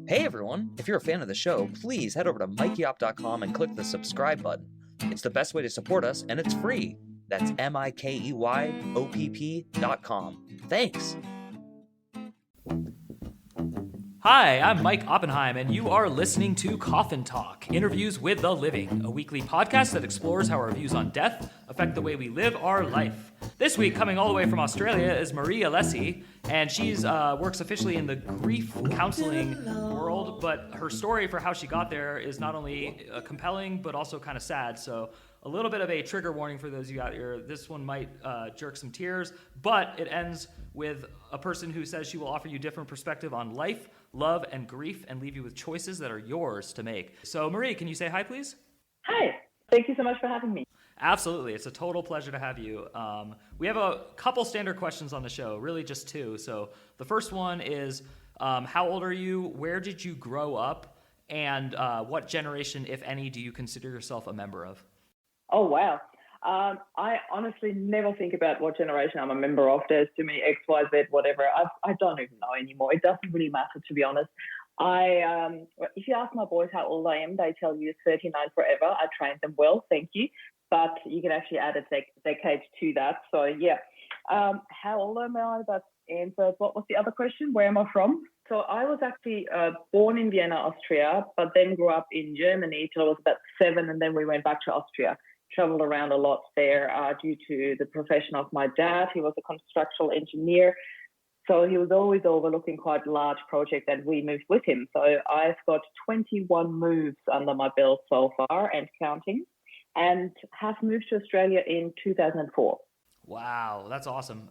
Hey everyone! If you're a fan of the show, please head over to mikeyop.com and click the subscribe button. It's the best way to support us, and it's free. That's MIKEYOPP.com. Thanks! Hi, I'm Mike Oppenheim, and you are listening to Coffin Talk, Interviews with the Living, a weekly podcast that explores how our views on death affect the way we live our life. This week, coming all the way from Australia, is Marie Allesi, and she's works officially in the grief counseling world, but her story for how she got there is not only compelling, but also kind of sad, so a little bit of a trigger warning for those of you out here. This one might jerk some tears, but it ends with a person who says she will offer you different perspective on life, love, and grief, and leave you with choices that are yours to make. So Marie, can you say hi, please? Hi, thank you so much for having me. Absolutely, it's a total pleasure to have you. We have a couple standard questions on the show, really just two. So the first one is, how old are you, where did you grow up, and what generation, if any, do you consider yourself a member of? Oh, wow. I honestly never think about what generation I'm a member of. There's too many X, Y, Z, whatever. I don't even know anymore. It doesn't really matter, to be honest. If you ask my boys how old I am, they tell you 39 forever. I trained them well, thank you. But you can actually add a decade to that. So, yeah. How old am I? That's answered. What was the other question? Where am I from? So I was actually born in Vienna, Austria, but then grew up in Germany till I was about 7, and then we went back to Austria. Traveled around a lot there due to the profession of my dad. He was a construction engineer, so he was always overlooking quite large projects, and we moved with him. So I've got 21 moves under my belt so far and counting, and have moved to Australia in 2004. Wow, that's awesome.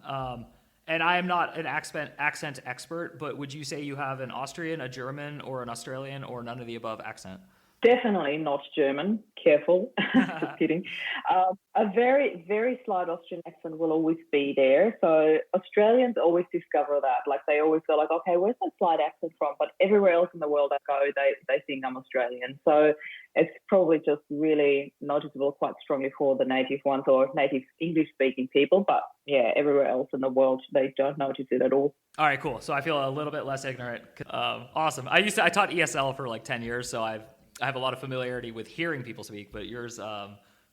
And I am not an accent expert, but would you say you have an Austrian, a German, or an Australian, or none of the above accent? Definitely not German. Careful. Just kidding. A very, very slight Austrian accent will always be there. So Australians always discover that. Like they always go like, okay, where's that slight accent from? But everywhere else in the world I go, they think I'm Australian. So it's probably just really noticeable quite strongly for the native ones or native English-speaking people. But yeah, everywhere else in the world, they don't notice it at all. All right, cool. So I feel a little bit less ignorant. Awesome. I taught ESL for like 10 years, so I have a lot of familiarity with hearing people speak, but yours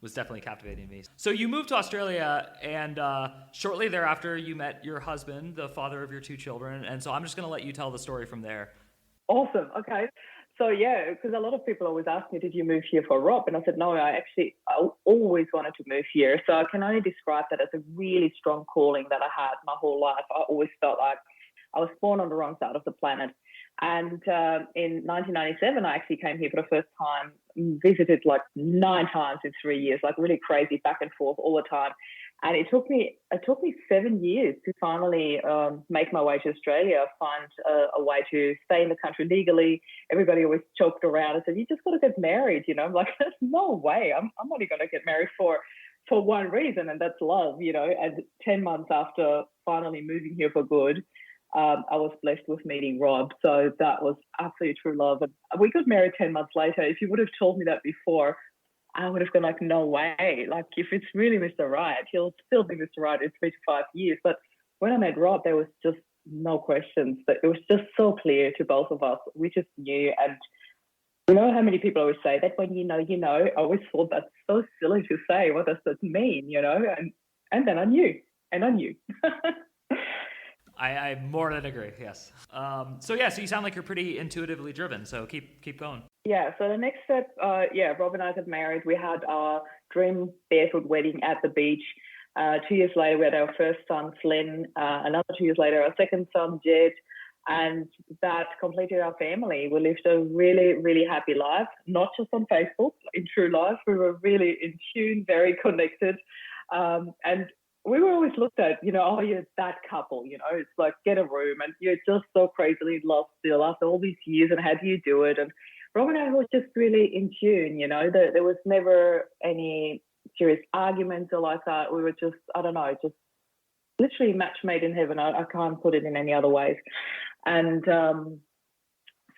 was definitely captivating me. So you moved to Australia, and shortly thereafter, you met your husband, the father of your 2 children. And so I'm just going to let you tell the story from there. Awesome. Okay. So yeah, because a lot of people always ask me, did you move here for Rob? And I said, no, I always wanted to move here. So I can only describe that as a really strong calling that I had my whole life. I always felt like I was born on the wrong side of the planet. And in 1997, I actually came here for the first time, visited like 9 times in 3 years, like really crazy, back and forth all the time. And it took me 7 years to finally make my way to Australia, find a way to stay in the country legally. Everybody always joked around and said, you just got to get married, you know. I'm like, there's no way. I'm only going to get married for one reason, and that's love, you know. And 10 months after finally moving here for good, I was blessed with meeting Rob. So that was absolutely true love. And we got married 10 months later. If you would have told me that before, I would have gone like, no way. Like if it's really Mr. Right, he'll still be Mr. Right in 3 to 5 years. But when I met Rob, there was just no questions. But it was just so clear to both of us. We just knew. And you know how many people always say that when you know, you know. I always thought that's so silly to say. What does that mean, you know? And then I knew. And I knew. I more than agree, yes. So you sound like you're pretty intuitively driven, so keep going. Yeah, so the next step, Rob and I got married. We had our dream barefoot wedding at the beach. 2 years later, we had our first son, Flynn. Another 2 years later, our second son, Jed. And that completed our family. We lived a really, really happy life, not just on Facebook, in true life. We were really in tune, very connected. And we were always looked at, you know, oh, you're that couple, you know, it's like, get a room, and you're just so crazily in love still after all these years, and how do you do it? And Rob and I were just really in tune, you know, there was never any serious arguments or like that. We were just, I don't know, just literally match made in heaven. I can't put it in any other ways. And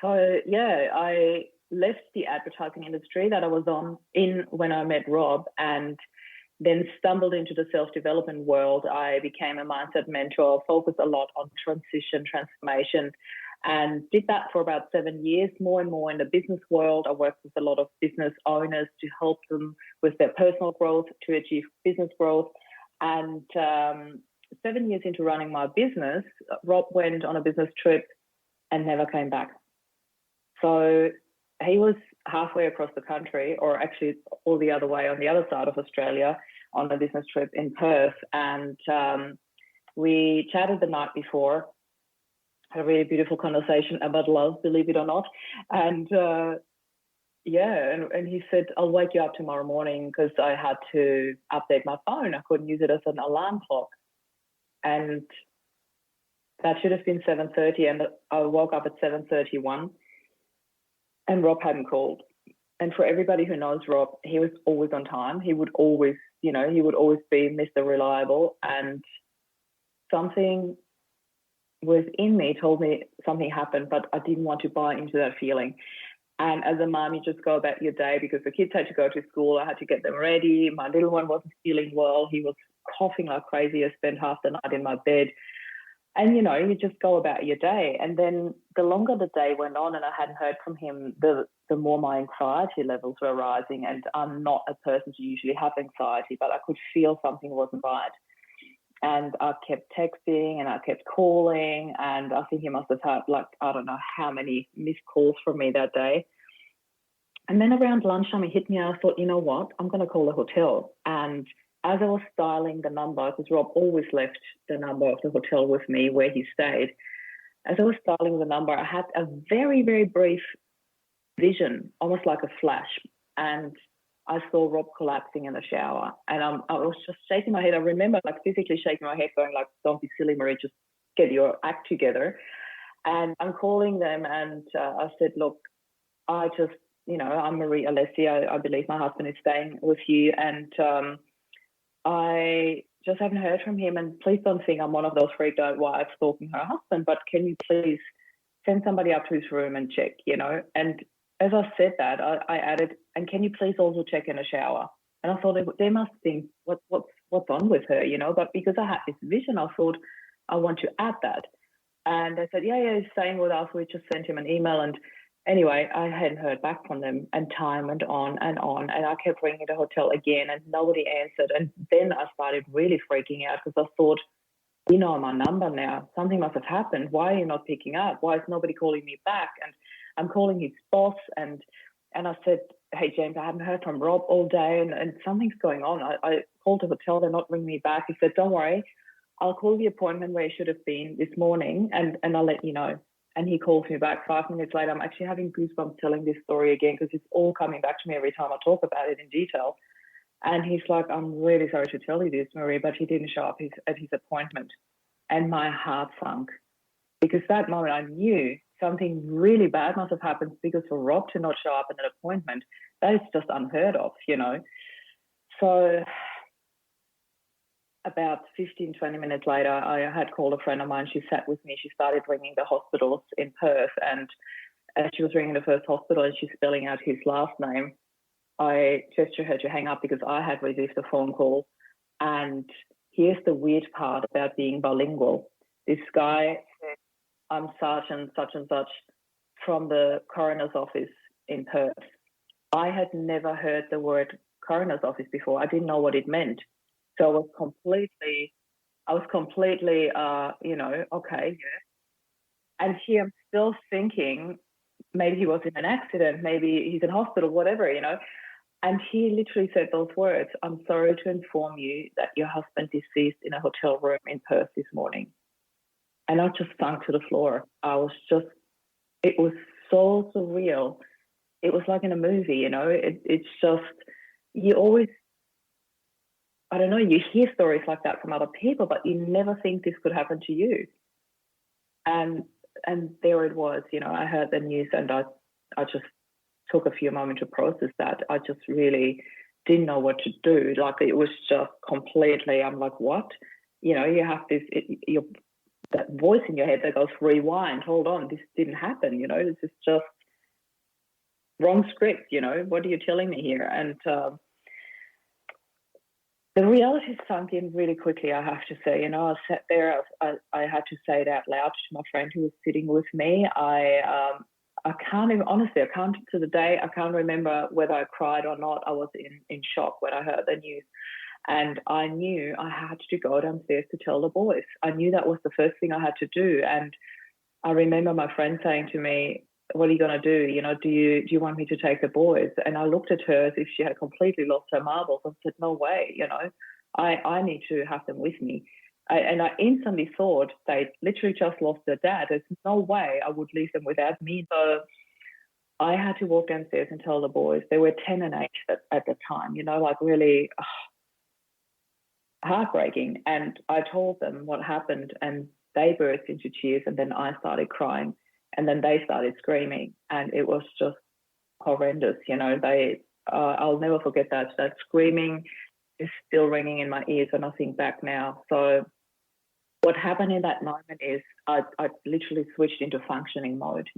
I left the advertising industry that I was in when I met Rob, and then stumbled into the self-development world. I became a mindset mentor, focused a lot on transition, transformation, and did that for about 7 years, more and more in the business world. I worked with a lot of business owners to help them with their personal growth to achieve business growth. And 7 years into running my business, Rob went on a business trip and never came back. So he was halfway across the country, or actually all the other way on the other side of Australia, on a business trip in Perth. And we chatted the night before, had a really beautiful conversation about love, believe it or not. And and he said, I'll wake you up tomorrow morning, because I had to update my phone. I couldn't use it as an alarm clock. And that should have been 7:30, and I woke up at 7:31, and Rob hadn't called. And for everybody who knows Rob, he was always on time. He would always, he would always be Mr. Reliable. And something within me told me something happened, but I didn't want to buy into that feeling. And as a mom, you just go about your day, because the kids had to go to school. I had to get them ready. My little one wasn't feeling well. He was coughing like crazy. I spent half the night in my bed. And, you just go about your day. And then the longer the day went on and I hadn't heard from him, the more my anxiety levels were rising. And I'm not a person to usually have anxiety, but I could feel something wasn't right. And I kept texting and I kept calling. And I think he must have had, I don't know how many missed calls from me that day. And then around lunchtime, it hit me. I thought, you know what? I'm going to call the hotel. And as I was dialing the number, because Rob always left the number of the hotel with me where he stayed, as I was dialing the number, I had a very, very brief vision, almost like a flash. And I saw Rob collapsing in the shower. And I was just shaking my head. I remember physically shaking my head, going don't be silly, Marie, just get your act together. And I'm calling them, and I said, look, I just, I'm Marie Allesi. I believe my husband is staying with you. And I just haven't heard from him, and please don't think I'm one of those freaked out wives stalking her husband, but can you please send somebody up to his room and check, And as I said that, I added, and can you please also check in the shower? And I thought they must think, what's on with her, But because I had this vision, I thought I want to add that. And they said, yeah, he's staying with us. We just sent him an email. And anyway, I hadn't heard back from them, and time went on, and I kept ringing the hotel again, and nobody answered. And then I started really freaking out, because I thought, my number now. Something must have happened. Why are you not picking up? Why is nobody calling me back? And I'm calling his boss, and I said, hey, James, I haven't heard from Rob all day, and something's going on. I called the hotel. They're not ringing me back. He said, don't worry. I'll call the appointment where he should have been this morning, and I'll let you know. And he calls me back 5 minutes later. I'm actually having goosebumps telling this story again, because it's all coming back to me every time I talk about it in detail. And he's like, I'm really sorry to tell you this, Marie, but he didn't show up at his appointment. And my heart sunk, because that moment I knew something really bad must have happened, because for Rob to not show up at an appointment, that is just unheard of, So about 15, 20 minutes later, I had called a friend of mine. She sat with me. She started ringing the hospitals in Perth. And as she was ringing the first hospital and she's spelling out his last name, I gestured her to hang up, because I had received a phone call. And here's the weird part about being bilingual. This guy said, I'm Sergeant such and such from the coroner's office in Perth. I had never heard the word coroner's office before. I didn't know what it meant. So I was completely, okay, yeah. And here I'm still thinking, maybe he was in an accident, maybe he's in hospital, whatever, And he literally said those words, I'm sorry to inform you that your husband deceased in a hotel room in Perth this morning. And I just sunk to the floor. It was so surreal. It was like in a movie, it's just, you always, I don't know, you hear stories like that from other people, but you never think this could happen to you. And there it was, I heard the news, and I just took a few moments to process that. I just really didn't know what to do. It was just completely, I'm like, what? You have this, that voice in your head that goes, rewind, hold on, this didn't happen, this is just wrong script, what are you telling me here? And The reality sunk in really quickly, I have to say. I sat there, I had to say it out loud to my friend who was sitting with me. I can't even, honestly, I can't, to the day, I can't remember whether I cried or not. I was in shock when I heard the news. And I knew I had to go downstairs to tell the boys. I knew that was the first thing I had to do. And I remember my friend saying to me, what are you going to do? Do you want me to take the boys? And I looked at her as if she had completely lost her marbles and said, no way, I need to have them with me. And I instantly thought they literally just lost their dad. There's no way I would leave them without me. So I had to walk downstairs and tell the boys. They were 10 and 8 at the time, like really heartbreaking. And I told them what happened, and they burst into tears, and then I started crying, and then they started screaming, and it was just horrendous. I'll never forget that screaming is still ringing in my ears when I think back now. So what happened in that moment is I literally switched into functioning mode.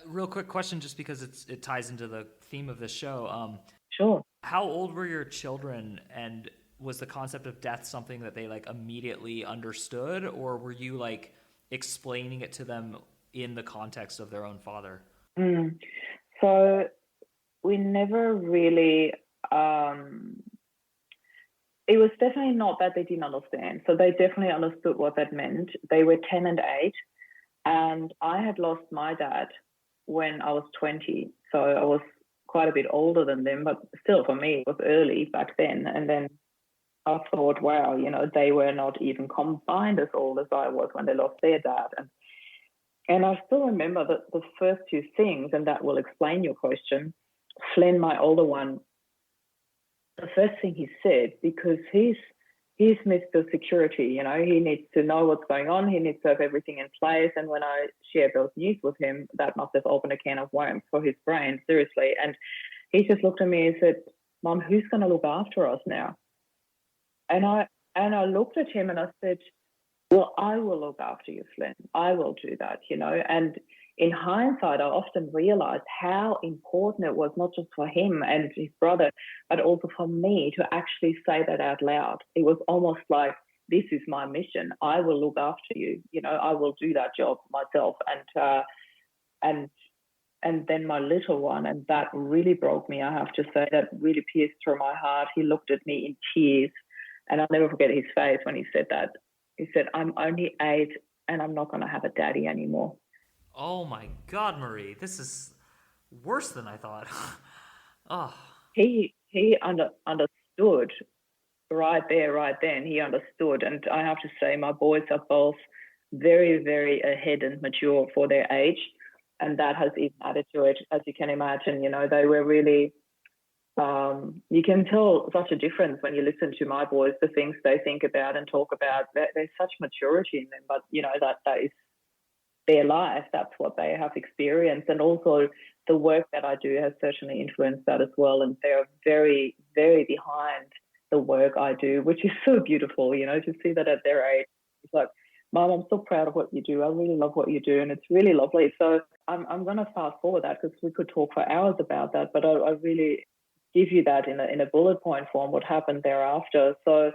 Real quick question, just because it ties into the theme of this show. Sure. How old were your children, and was the concept of death something that they immediately understood, or were you explaining it to them in the context of their own father? So we never really, it was definitely not that they didn't understand. So they definitely understood what that meant. They were 10 and 8, and I had lost my dad when I was 20. So I was quite a bit older than them, but still for me, it was early back then. And then I thought, wow, they were not even combined as old as I was when they lost their dad. And I still remember that the first two things, and that will explain your question. Flynn, my older one, the first thing he said, because he's Mr. Security, he needs to know what's going on. He needs to have everything in place. And when I shared those news with him, that must have opened a can of worms for his brain, seriously. And he just looked at me and said, Mum, who's going to look after us now? And I looked at him and I said, well, I will look after you, Flynn. I will do that, And in hindsight, I often realized how important it was, not just for him and his brother, but also for me to actually say that out loud. It was almost like, this is my mission. I will look after you. I will do that job myself. And then my little one, and that really broke me, I have to say, that really pierced through my heart. He looked at me in tears, and I'll never forget his face when he said that. He said, I'm only 8 and I'm not going to have a daddy anymore. Oh my God, Marie, this is worse than I thought. Oh. He understood right there, right then. He understood. And I have to say, my boys are both very, very ahead and mature for their age. And that has even added to it, as you can imagine. They were really, you can tell such a difference when you listen to my boys, the things they think about and talk about. There's such maturity in them, but, that is their life. That's what they have experienced. And also the work that I do has certainly influenced that as well. And they're very, very behind the work I do, which is so beautiful, to see that at their age. It's like, Mom, I'm so proud of what you do. I really love what you do, and it's really lovely. So I'm going to fast forward that because we could talk for hours about that, but I really give you that in a bullet point form, what happened thereafter. So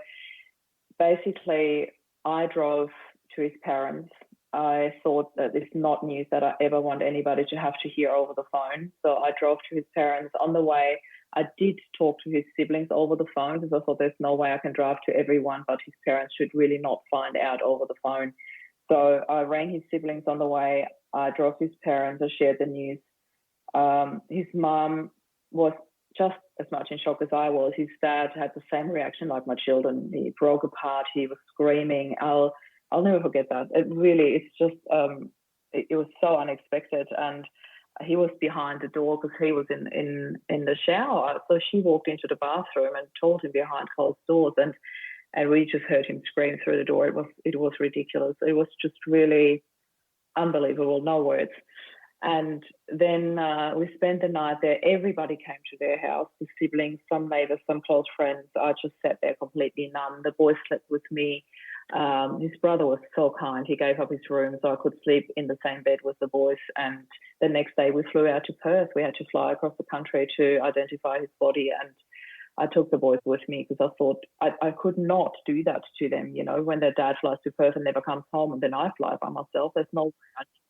basically, I drove to his parents. I thought that it's not news that I ever want anybody to have to hear over the phone. So I drove to his parents. On the way, I did talk to his siblings over the phone because I thought there's no way I can drive to everyone, but his parents should really not find out over the phone. So I rang his siblings on the way. I drove to his parents. I shared the news. His mum was just as much in shock as I was. His dad had the same reaction like my children. He broke apart. He was screaming. I'll never forget that. It's just, it was so unexpected. And he was behind the door because he was in the shower. So she walked into the bathroom and told him behind closed doors. And we just heard him scream through the door. It was ridiculous. It was just really unbelievable. No words. And then we spent the night there. Everybody came to their house, the siblings, some neighbours, some close friends. I just sat there completely numb. The boys slept with me. His brother was so kind. He gave up his room so I could sleep in the same bed with the boys. And the next day we flew out to Perth. We had to fly across the country to identify his body. And I took the boys with me because I thought I could not do that to them. You know, when their dad flies to Perth and never comes home, and then I fly by myself. There's no way.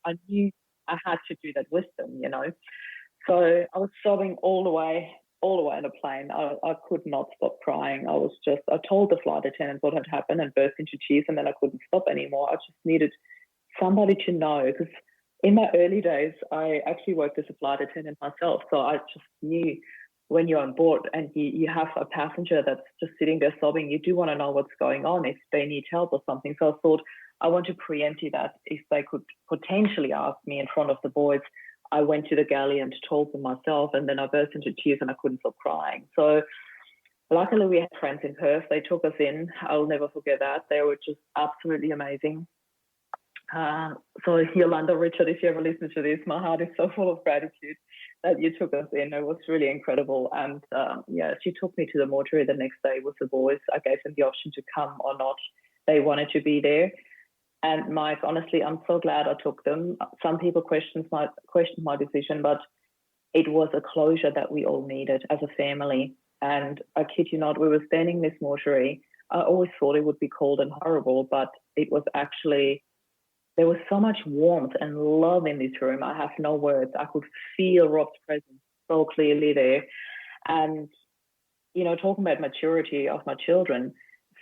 I knew I had to do that with them. You know, so I was sobbing all the way on the plane. I could not stop crying. I told the flight attendant what had happened and burst into tears, and then I couldn't stop anymore. I just needed somebody to know, because in my early days, I actually worked as a flight attendant myself. So I just knew when you're on board and you have a passenger that's just sitting there sobbing, you do want to know what's going on, if they need help or something. So I thought I want to preempt that if they could potentially ask me in front of the boys. I went to the galley and told them myself, and then I burst into tears and I couldn't stop crying. So luckily we had friends in Perth. They took us in. I'll never forget that. They were just absolutely amazing. So Yolanda, Richard, if you ever listen to this, my heart is so full of gratitude that you took us in. It was really incredible. And she took me to the mortuary the next day with the boys. I gave them the option to come or not. They wanted to be there. And Mike, honestly, I'm so glad I took them. Some people questioned my decision, but it was a closure that we all needed as a family. And I kid you not, we were standing in this mortuary. I always thought it would be cold and horrible, but it was actually, there was so much warmth and love in this room. I have no words. I could feel Rob's presence so clearly there. And, you know, talking about maturity of my children,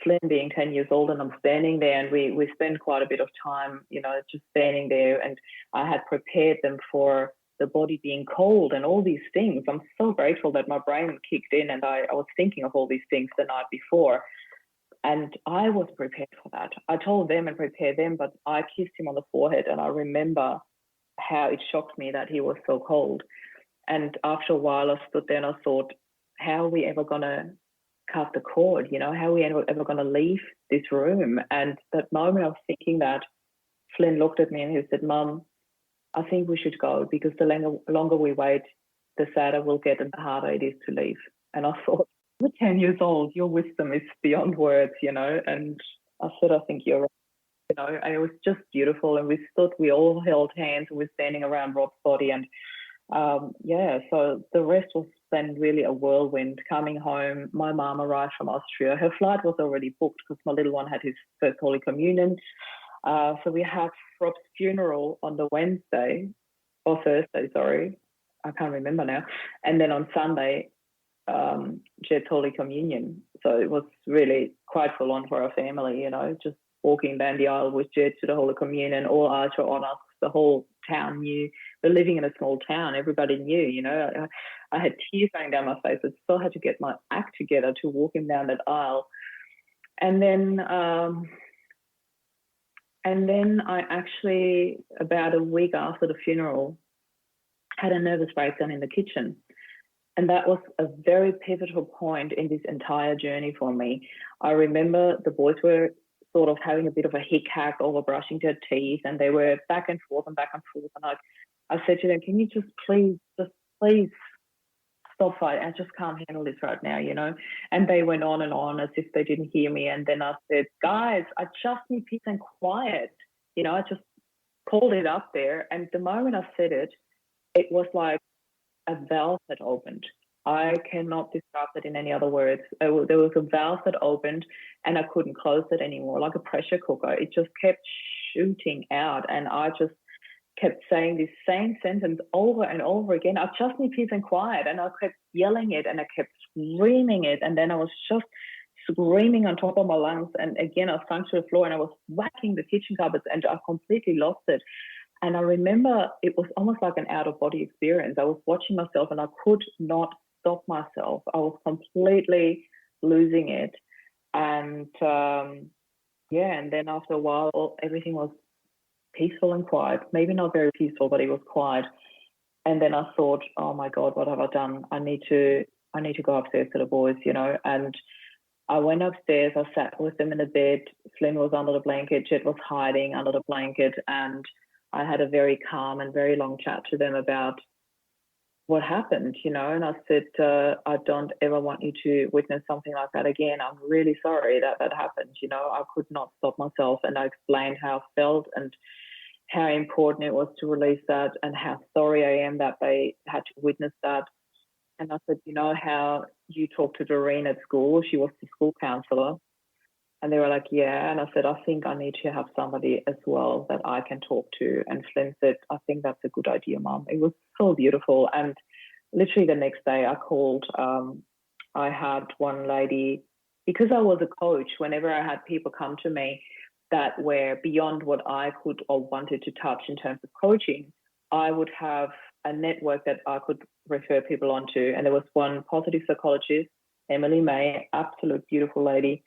Flynn being 10 years old, and I'm standing there, and we spend quite a bit of time, you know, just standing there. And I had prepared them for the body being cold and all these things. I'm so grateful that my brain kicked in and I was thinking of all these things the night before. And I was prepared for that. I told them and prepared them, but I kissed him on the forehead, and I remember how it shocked me that he was so cold. And after a while, I stood there and I thought, how are we ever going to cut the cord? You know, how are we ever going to leave this room? And that moment I was thinking that, Flynn looked at me and he said, Mum, I think we should go, because the longer we wait, the sadder we'll get and the harder it is to leave. And I thought, you're 10 years old, your wisdom is beyond words, you know. And I said, I think you're right, you know. And it was just beautiful. And we all held hands, and we're standing around Rob's body. And so the rest was then really a whirlwind. Coming home, my mum arrived from Austria. Her flight was already booked because my little one had his first Holy Communion. So we had Rob's funeral on the Thursday, sorry. I can't remember now. And then on Sunday, Jed's Holy Communion. So it was really quite full on for our family, you know, just walking down the aisle with Jed to the Holy Communion, all eyes were on us. The whole town knew. We're living in a small town. Everybody knew, you know. I had tears going down my face. I still had to get my act together to walk him down that aisle. And then I actually, about a week after the funeral, had a nervous breakdown in the kitchen. And that was a very pivotal point in this entire journey for me. I remember the boys were sort of having a bit of a hick-hack over brushing their teeth, and they were back and forth. And I said to them, can you just please stop fighting? I just can't handle this right now, you know. And they went on and on as if they didn't hear me. And then I said, guys, I just need peace and quiet. You know, I just called it up there. And the moment I said it, it was like a valve that opened. I cannot describe it in any other words. There was a valve that opened, and I couldn't close it anymore, like a pressure cooker. It just kept shooting out, and I just kept saying this same sentence over and over again. I just need peace and quiet. And I kept yelling it, and I kept screaming it. And then I was just screaming on top of my lungs. And again, I sunk to the floor, and I was whacking the kitchen cupboards, and I completely lost it. And I remember it was almost like an out-of-body experience. I was watching myself, and I could not stop myself. I was completely losing it. And and then after a while, everything was peaceful and quiet. Maybe not very peaceful, but it was quiet. And then I thought, oh my God, what have I done? I need to go upstairs to the boys, you know. And I went upstairs. I sat with them in the bed. Flynn was under the blanket. Jet was hiding under the blanket. And I had a very calm and very long chat to them about what happened, you know. And I said, I don't ever want you to witness something like that again. I'm really sorry that happened, you know. I could not stop myself. And I explained how I felt and how important it was to release that, and how sorry I am that they had to witness that. And I said, you know how you talked to Doreen at school? She was the school counselor. And they were like, yeah. And I said, I think I need to have somebody as well that I can talk to. And Flynn said, I think that's a good idea, Mum. It was so beautiful. And literally the next day I called. I had one lady, because I was a coach, whenever I had people come to me that were beyond what I could or wanted to touch in terms of coaching, I would have a network that I could refer people onto. And there was one positive psychologist, Emily May, absolute beautiful lady.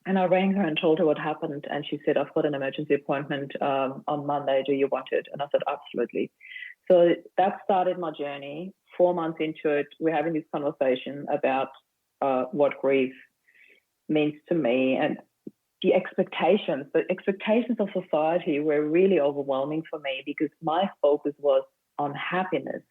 And I rang her and told her what happened. And she said, I've got an emergency appointment on Monday. Do you want it? And I said, absolutely. So that started my journey. 4 months into it, we're having this conversation about what grief means to me. And the expectations of society were really overwhelming for me because my focus was on happiness.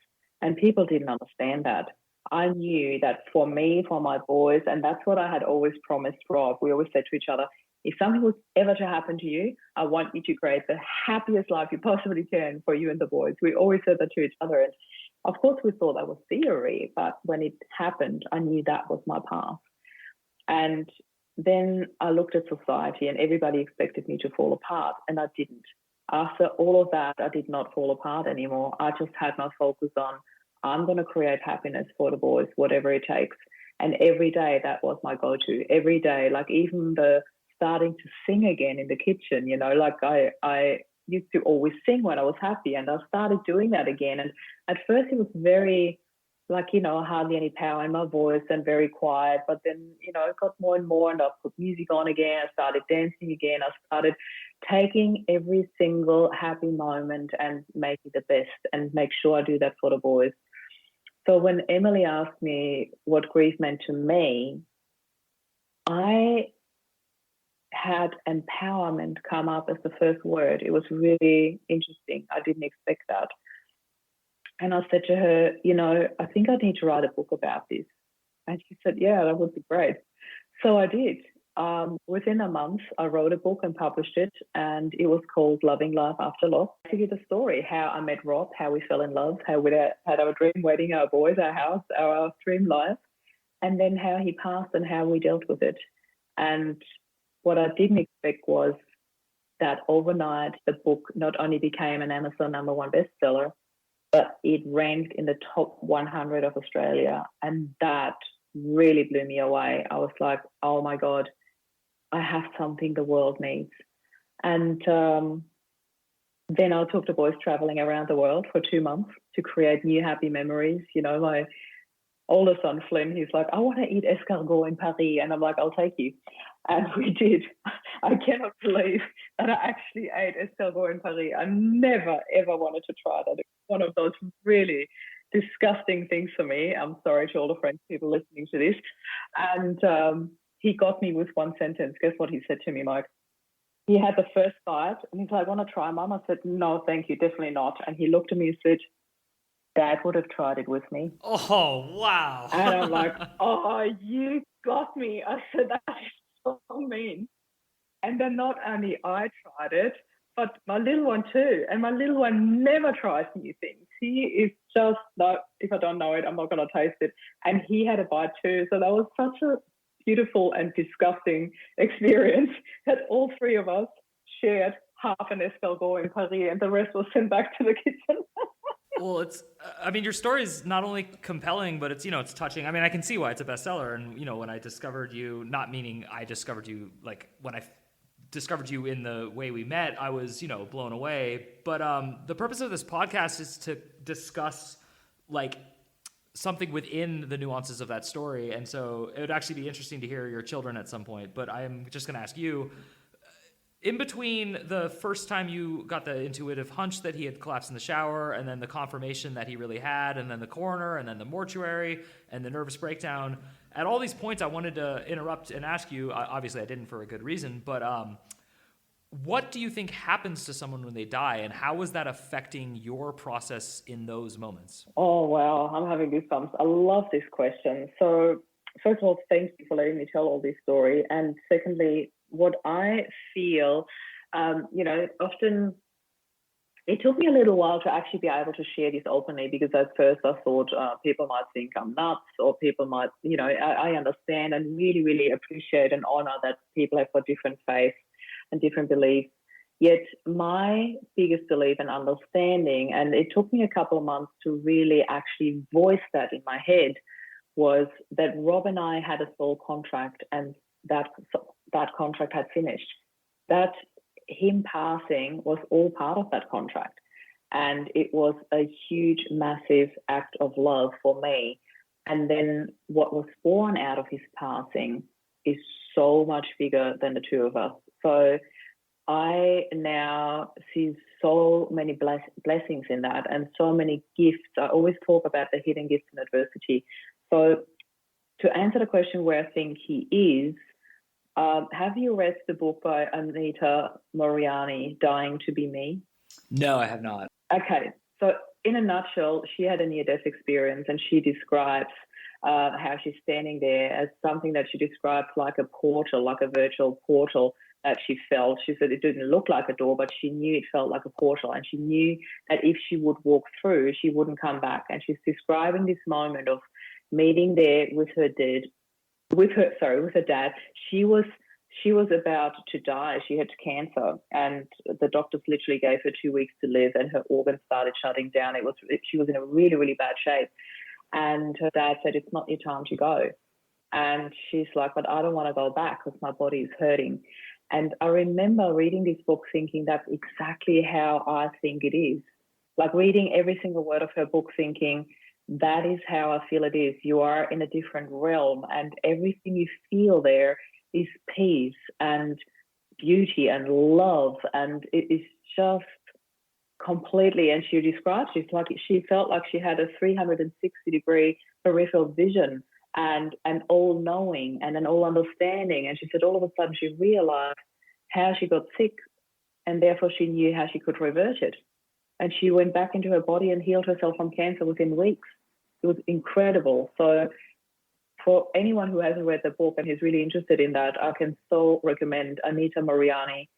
And people didn't understand that. I knew that for me, for my boys, and that's what I had always promised Rob. We always said to each other, if something was ever to happen to you, I want you to create the happiest life you possibly can for you and the boys. We always said that to each other. And of course, we thought that was theory, but when it happened, I knew that was my path. And then I looked at society and everybody expected me to fall apart, and I didn't. After all of that, I did not fall apart anymore. I just had my focus on, I'm going to create happiness for the boys, whatever it takes. And every day that was my go-to. Every day, like even the starting to sing again in the kitchen, you know, like I used to always sing when I was happy, and I started doing that again. And at first it was very, like, you know, hardly any power in my voice and very quiet. But then, you know, it got more and more, and I put music on again. I started dancing again. I started taking every single happy moment and make it the best and make sure I do that for the boys. So when Emily asked me what grief meant to me, I had empowerment come up as the first word. It was really interesting. I didn't expect that. And I said to her, you know, I think I need to write a book about this. And she said, yeah, that would be great. So I did. Within a month, I wrote a book and published it, and it was called Loving Life After Loss. Basically, the story, how I met Rob, how we fell in love, how we had our dream wedding, our boys, our house, our dream life, and then how he passed and how we dealt with it. And what I didn't expect was that overnight, the book not only became an Amazon #1 bestseller, but it ranked in the top 100 of Australia. And that really blew me away. I was like, oh my God, I have something the world needs. And then I took the boys traveling around the world for 2 months to create new happy memories. You know, my older son, Flynn, he's like, I want to eat escargot in Paris. And I'm like, I'll take you. And we did. I cannot believe that I actually ate escargot in Paris. I never, ever wanted to try that. It's one of those really disgusting things for me. I'm sorry to all the French people listening to this. And he got me with one sentence. Guess what he said to me, Mike? He had the first bite and he's like, want to try, Mum? I said, no, thank you, definitely not. And he looked at me and said, Dad would have tried it with me. Oh, wow. And I'm like, oh, you got me. I said, that's so mean. And then not only I tried it, but my little one too. And my little one never tries new things. He is just, no, if I don't know it, I'm not going to taste it. And he had a bite too. So that was such a beautiful and disgusting experience that all three of us shared half an escargot in Paris, and the rest was sent back to the kitchen. Well, I mean, your story is not only compelling, but it's, it's touching. I mean, I can see why it's a bestseller. And, when I discovered you, not meaning I discovered you, like when I discovered you in the way we met, I was, blown away. But the purpose of this podcast is to discuss like something within the nuances of that story. And so it would actually be interesting to hear your children at some point. But I'm just going to ask you, in between the first time you got the intuitive hunch that he had collapsed in the shower, and then the confirmation that he really had, and then the coroner, and then the mortuary, and the nervous breakdown, at all these points I wanted to interrupt and ask you, obviously I didn't for a good reason, but what do you think happens to someone when they die, and how is that affecting your process in those moments? Oh, wow, I'm having goosebumps. I love this question. So first of all, thank you for letting me tell all this story. And secondly, what I feel, often It took me a little while to actually be able to share this openly, because at first I thought people might think I'm nuts, or people might, I understand and really, really appreciate and honor that people have got different faiths and different beliefs. Yet my biggest belief and understanding, and it took me a couple of months to really actually voice that in my head, was that Rob and I had a soul contract, and that contract had finished. That him passing was all part of that contract. And it was a huge, massive act of love for me. And then what was born out of his passing is so much bigger than the two of us. So I now see so many blessings in that, and so many gifts. I always talk about the hidden gifts in adversity. So to answer the question where I think he is, have you read the book by Anita Moriarty, Dying to Be Me? No, I have not. Okay, so in a nutshell, she had a near-death experience, and she describes how she's standing there as something that she describes like a portal, like a virtual portal that she felt. She said it didn't look like a door, but she knew it felt like a portal, and she knew that if she would walk through, she wouldn't come back. And she's describing this moment of meeting there with her dad. She was about to die. She had cancer, and the doctors literally gave her 2 weeks to live, and her organs started shutting down. She was in a really, really bad shape. And her dad said, "It's not your time to go." And she's like, "But I don't want to go back because my body is hurting." And I remember reading this book thinking that's exactly how I think it is. Like reading every single word of her book thinking, that is how I feel it is. You are in a different realm, and everything you feel there is peace and beauty and love. And it is just completely, and she describes it like she felt like she had a 360-degree peripheral vision and an all-knowing and an all-understanding. And she said all of a sudden she realized how she got sick, and therefore she knew how she could revert it. And she went back into her body and healed herself from cancer within weeks. It was incredible. So for anyone who hasn't read the book and is really interested in that, I can so recommend Anita Moriarty,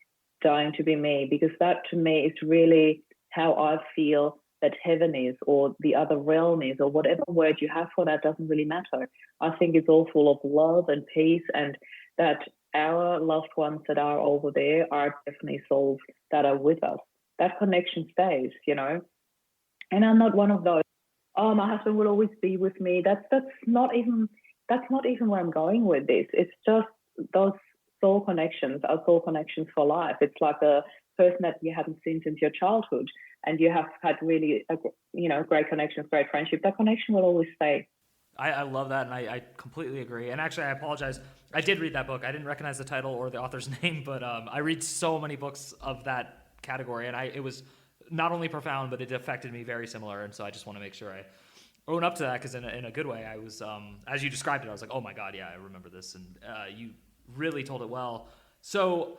Dying to Be Me, because that to me is really how I feel that heaven is, or the other realm is, or whatever word you have for that doesn't really matter. I think it's all full of love and peace, and that our loved ones that are over there are definitely souls that are with us. That connection stays, And I'm not one of those, "Oh, my husband will always be with me." That's not even where I'm going with this. It's just those soul connections are soul connections for life. It's like a person that you haven't seen since your childhood, and you have had really, great connections, great friendship. That connection will always stay. I love that, and I completely agree. And actually, I apologize. I did read that book. I didn't recognize the title or the author's name, but I read so many books of that category, and it was not only profound, but it affected me very similar. And so I just want to make sure I own up to that, because in a good way, I was, as you described it, I was like, oh my God, yeah, I remember this. And you really told it well. So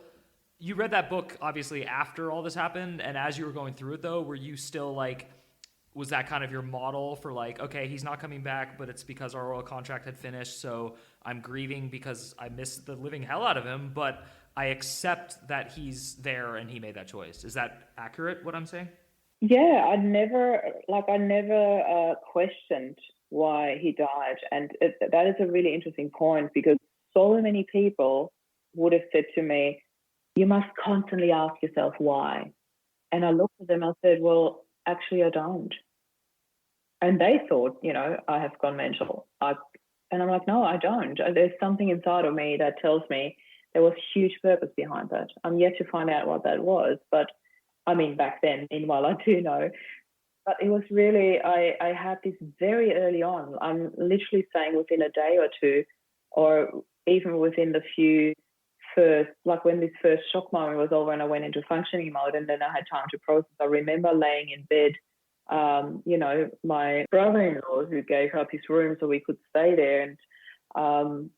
you read that book, obviously, after all this happened. And as you were going through it, though, were you still like, was that kind of your model for like, okay, he's not coming back, but it's because our oil contract had finished, so I'm grieving because I missed the living hell out of him, but I accept that he's there and he made that choice. Is that accurate, what I'm saying? Yeah, I never questioned why he died. And that is a really interesting point, because so many people would have said to me, "You must constantly ask yourself why." And I looked at them, I said, "Well, actually, I don't." And they thought, I have gone mental. And I'm like, no, I don't. There's something inside of me that tells me there was huge purpose behind that. I'm yet to find out what that was. But I mean, back then, meanwhile, I do know. But it was really, I had this very early on. I'm literally saying within a day or two, or even within the few first, like when this first shock moment was over and I went into functioning mode, and then I had time to process. I remember laying in bed, my brother-in-law who gave up his room so we could stay there. And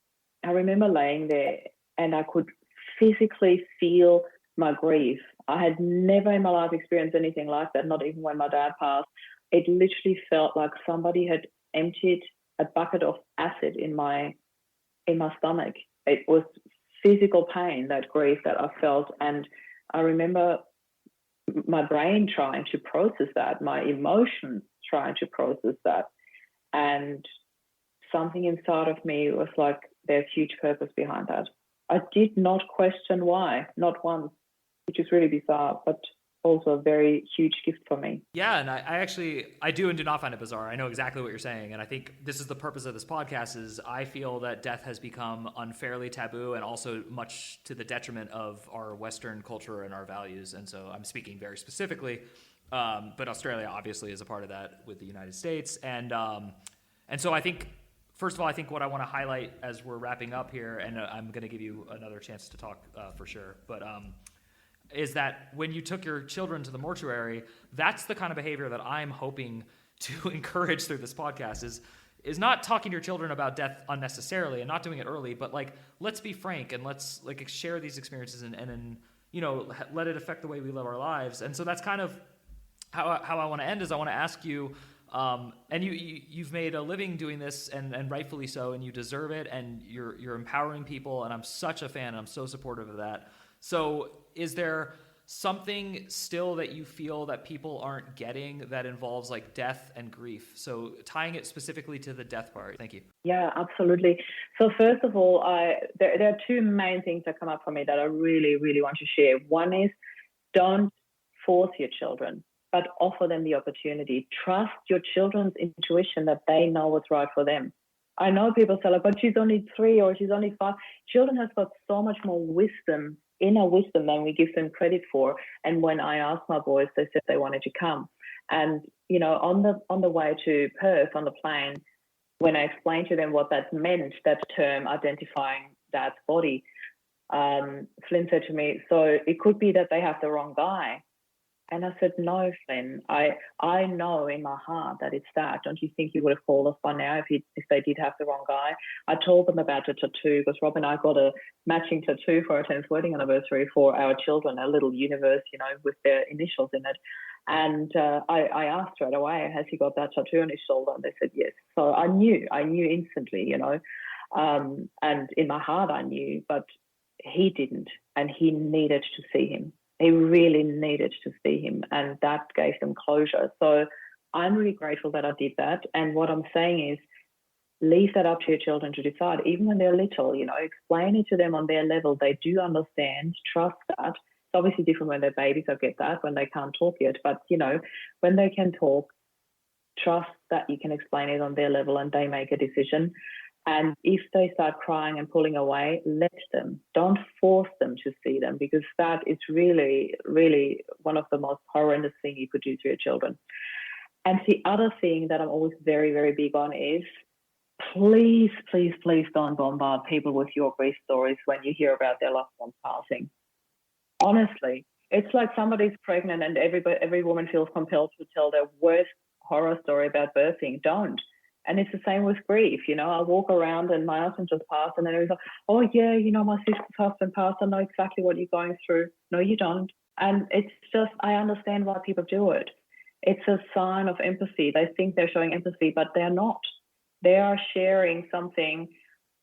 I remember laying there and I could physically feel my grief. I had never in my life experienced anything like that, not even when my dad passed. It literally felt like somebody had emptied a bucket of acid in my stomach. It was physical pain, that grief that I felt. And I remember my brain trying to process that, my emotions trying to process that. And something inside of me was like, there's huge purpose behind that. I did not question why, not once, which is really bizarre, but also a very huge gift for me. Yeah, and I do and do not find it bizarre. I know exactly what you're saying, and I think this is the purpose of this podcast. Is I feel that death has become unfairly taboo, and also much to the detriment of our Western culture and our values. And so I'm speaking very specifically, but Australia obviously is a part of that with the United States, and so I think. First of all, I think what I want to highlight as we're wrapping up here, and I'm going to give you another chance to talk for sure, but is that when you took your children to the mortuary, that's the kind of behavior that I'm hoping to encourage through this podcast is not talking to your children about death unnecessarily and not doing it early, but like, let's be frank and let's like share these experiences and you know, let it affect the way we live our lives. And so that's kind of how I want to end is I want to ask you, and you've made a living doing this and rightfully so, and you deserve it, and you're empowering people, and I'm such a fan, and I'm so supportive of that. So is there something still that you feel that people aren't getting that involves like death and grief? So tying it specifically to the death part. Thank you. Yeah, absolutely. So first of all, there are two main things that come up for me that I really, really want to share. One is don't force your children, but offer them the opportunity. Trust your children's intuition that they know what's right for them. I know people say, like, but she's only 3 or she's only 5. Children have got so much more wisdom, inner wisdom, than we give them credit for. And when I asked my boys, they said they wanted to come. And, you know, on the way to Perth, on the plane, when I explained to them what that meant, that term identifying Dad's body, Flynn said to me, so it could be that they have the wrong guy. And I said, no, Flynn, I know in my heart that it's that. Don't you think you would have called us by now if they did have the wrong guy? I told them about the tattoo because Rob and I got a matching tattoo for our 10th wedding anniversary for our children, a little universe, you know, with their initials in it. And I asked straight away, has he got that tattoo on his shoulder? And they said, yes. So I knew instantly, you know, and in my heart I knew, but he didn't, and he needed to see him. He really needed to see him, and that gave them closure. So I'm really grateful that I did that. And what I'm saying is leave that up to your children to decide, even when they're little, you know, explain it to them on their level. They do understand, trust that. It's obviously different when they're babies, I get that, when they can't talk yet. But, you know, when they can talk, trust that you can explain it on their level and they make a decision. And if they start crying and pulling away, let them. Don't force them to see them, because that is really, really one of the most horrendous things you could do to your children. And the other thing that I'm always very, very big on is please, please, please don't bombard people with your grief stories when you hear about their loved ones passing. Honestly, it's like somebody's pregnant and every woman feels compelled to tell their worst horror story about birthing. Don't. And it's the same with grief. You know, I walk around and my husband just passed, and then it was like, oh, yeah, you know, my sister's husband passed. I know exactly what you're going through. No, you don't. And it's just, I understand why people do it. It's a sign of empathy. They think they're showing empathy, but they're not. They are sharing something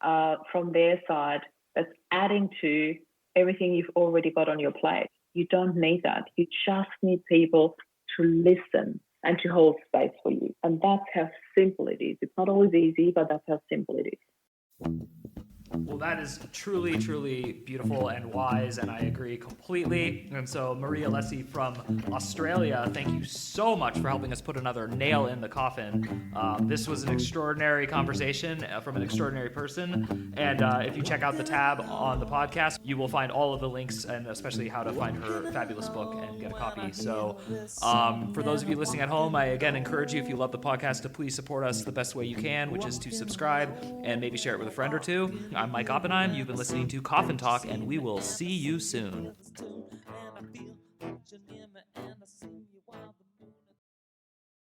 from their side that's adding to everything you've already got on your plate. You don't need that. You just need people to listen and to hold space for you. And that's how simple it is. It's not always easy, but that's how simple it is. Well, that is truly, truly beautiful and wise, and I agree completely. And so, Maria Allesi from Australia, thank you so much for helping us put another nail in the coffin. This was an extraordinary conversation from an extraordinary person. And if you check out the tab on the podcast, you will find all of the links, and especially how to find her fabulous book and get a copy. So for those of you listening at home, I again encourage you, if you love the podcast, to please support us the best way you can, which is to subscribe and maybe share it with a friend or two. I'm Mike Oppenheim. You've been listening to Coffin Talk, and we will see you soon.